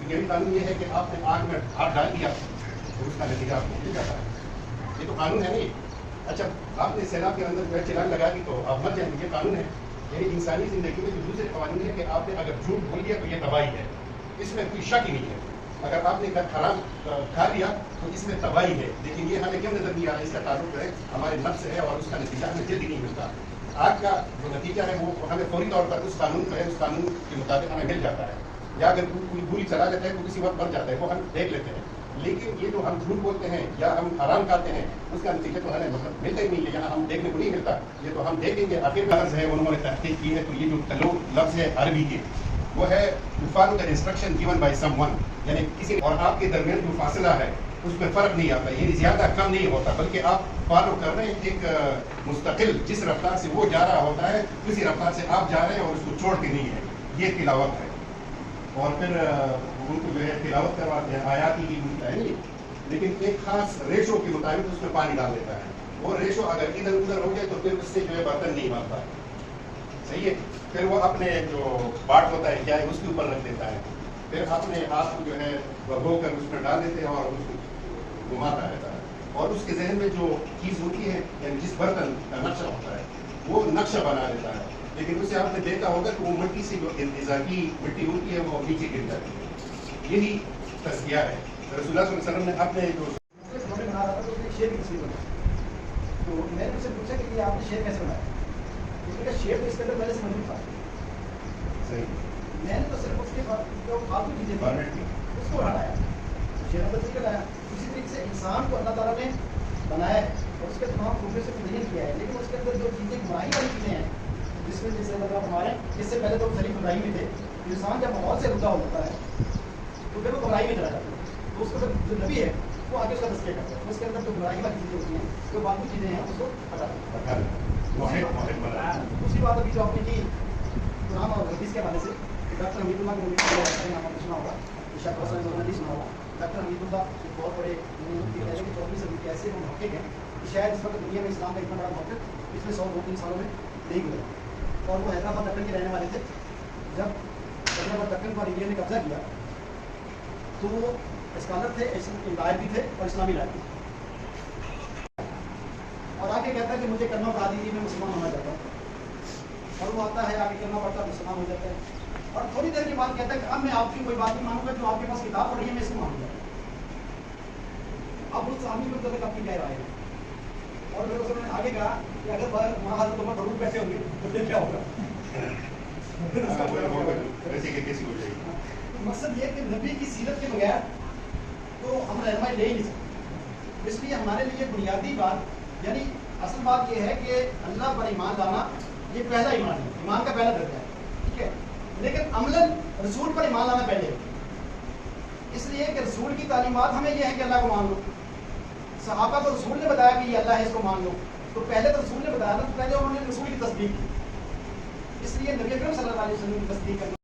تو یہ بھی قانون یہ ہے کہ آپ نے آگ میں ہاتھ ڈال دیا تو اس کا نتیجہ آپ کو مل جاتا ہے. یہ تو قانون ہے نہیں. اچھا آپ نے سیلاب کے اندر جو ہے چلان لگا دی تو آپ مر جائیں گے، یہ قانون ہے. یعنی انسانی زندگی میں جو دوسرے قوانین ہے کہ آپ نے اگر جھوٹ بول دیا تو یہ تباہی ہے، اس میں کوئی شک ہی نہیں ہے. اگر آپ نے حرام کھا لیا تو اس میں تباہی ہے. لیکن یہ ہمیں کیوں نظر نہیں آ رہا؟ اس کا تعلق ہے ہمارے نفس ہے اور اس کا نتیجہ ہمیں جلدی نہیں ملتا. آگ کا جو نتیجہ ہے وہ ہمیں فوری طور پر اس قانون پہ اس قانون کے مطابق ہمیں مل جاتا ہے، یا اگر کوئی بری چلا جاتا ہے تو کسی وقت مر جاتا ہے، وہ ہم دیکھ لیتے ہیں. لیکن یہ جو ہم جھوٹ بولتے ہیں یا ہم حرام کھاتے ہیں اس کا نتیجہ تو ہمیں ملتا ہی نہیں ہے، یہاں ہم دیکھنے کو نہیں ملتا. یہ تو ہم دیکھیں گے. آخر کا لفظ ہے انہوں نے تحقیق کی ہے تو یہ جو تلوق لفظ ہے عربی کے وہ ہے to follow the instruction given by someone، یعنی کسی اور آپ کے درمیان جو فاصلہ ہے اس میں فرق نہیں آتا، یعنی زیادہ کم نہیں ہوتا، بلکہ آپ فالو کر رہے ہیں ایک مستقل جس رفتار سے وہ جا رہا ہوتا ہے اسی رفتار سے آپ جا رہے ہیں اور اس کو چھوڑ کے نہیں ہے. یہ تلاوت ہے. اور پھر ان کو جو ہے تلاوت کرواتے ہیں، آیات ہی ملتا ہے نہیں، لیکن ایک خاص ریشو کے مطابق اس میں پانی ڈال دیتا ہے. وہ ریشو اگر ادھر ادھر ہو جائے تو پھر اس سے جو ہے برتن نہیں بنتا. صحیح ہے. پھر وہ اپنے جو باٹ ہوتا ہے کیا ہے اس کے اوپر رکھ دیتا ہے، پھر اپنے ہاتھ کو جو ہے بھگو کر اس میں ڈال دیتے ہیں اور اس کو گھماتا رہتا ہے. اور اس کے ذہن میں جو چیز ہوتی ہے یعنی جس برتن کا نقشہ ہوتا ہے وہ نقشہ بنا دیتا ہے. لیکن اسے آپ نے دیکھا ہوگا کہ وہ مٹی سے جو اضافی مٹی ہوتی ہے وہ نیچے گر جاتی ہے. یہی تزکیہ ہے. رسول اللہ صلی اللہ علیہ وسلم نے اپنے جو بنا رہا تھا تو شیر کی تصویر بنائی، تو میں نے اس سے پوچھا کہ یہ آپ نے شیر کیسے بنایا؟ اس نے کہا شیر تو اس کے اندر پہلے سے موجود تھا. صحیح. میں نے تو صرف اس کے جو فالتو چیزیں تھیں اس کو ہٹایا، شیر اندر سے لایا. اسی طریقے سے انسان کو اللہ تعالیٰ نے بنایا ہے اور اس کے تمام خوبیوں سے مزین کیا ہے، لیکن اس کے اندر جو چیزیں گمراہی والی چیزیں ہیں جس میں جیسے مطلب ہمارے اس سے پہلے تو خلیف ابراہیم میں تھے. انسان جب ماحول سے ردا ہوتا ہے تو پھر وہ گمراہی میں چلا جاتا ہے. تو اس کا جو نبی ہے وہ آگے اس کا تذکیہ کرتا ہے، اس کے اندر جو گمراہی والی چیزیں ہوتی ہیں جو باقی چیزیں ہیں اس کو ہٹا دیتا ہے. دوسری بات ابھی جو آپ نے کی قرآن اور حدیث کے حوالے سے ڈاکٹر حمید اللہ کے نام سنا ہوگا، شاید حسین نہیں سنا ہوگا. ڈاکٹر حمید اللہ ایک بہت بڑے پہلے کی 24 صدی کے ایسے محقق ہیں کہ شاید اس وقت دنیا میں اسلام کا اتنا بڑا محقق پچھلے 100-2-3 سالوں میں نہیں گزرا. اور وہ حیدرآباد دکن کے رہنے والے تھے. جب حیدرآباد دکن پر انڈیا نے قبضہ کیا تو وہ اسکالر تھے، لائر بھی تھے اور اسلامی لائر بھی تھے. اور آگے کہتا ہے کہ مجھے کلمہ پڑھا دیجیے، میں مسلمان ہونا چاہتا ہوں. اور وہ آتا ہے آگے کلمہ پڑھتا ہے، مسلمان ہو جاتا ہے. اور تھوڑی دیر کے بعد کہتا ہے کہ اب میں آپ کی کوئی بات نہیں مانوں گا، جو آپ کے پاس کتاب پڑھی ہے میں اس کو مانوں گا. اب اس آدمی کو اپنی کہہ رہا ہے. اور پھر اس نے آگے کہا کہ اگر وہاں حضرت عمر فاروق بیٹھے ہوں گے تو پھر کیا ہوگا؟ مقصد یہ کہ نبی کی سیرت کے بغیر تو ہم رہنمائی لے ہی نہیں سکتے. اس لیے ہمارے لیے بنیادی بات یعنی اصل بات یہ ہے کہ اللہ پر ایمان لانا یہ پہلا ایمان ہے، ایمان کا پہلا درجہ ہے. ٹھیک ہے. لیکن عملاً رسول پر ایمان لانا پہلے ہے. اس لیے کہ رسول کی تعلیمات ہمیں یہ ہے کہ اللہ کو مان لو. صحابہ کو رسول نے بتایا کہ یہ اللہ ہے اس کو مان لو، تو پہلے تو رسول نے بتایا نا، تو پہلے انہوں نے رسول کی تصدیق کی. اس لیے نبی اکرم صلی اللہ علیہ وسلم کی تصدیق کرنا